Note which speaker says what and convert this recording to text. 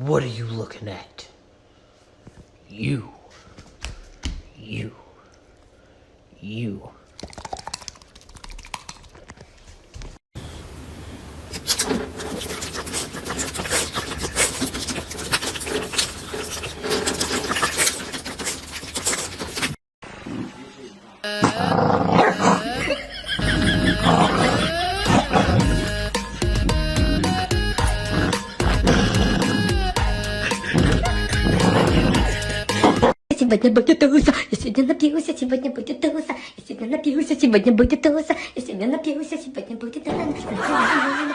Speaker 1: What are you looking at? You. You. You.
Speaker 2: Сегодня будет туса, я сегодня напьюся, сегодня будет туса, я сегодня напьюся, сегодня будет туса, я сегодня напьюся, сегодня будет туса.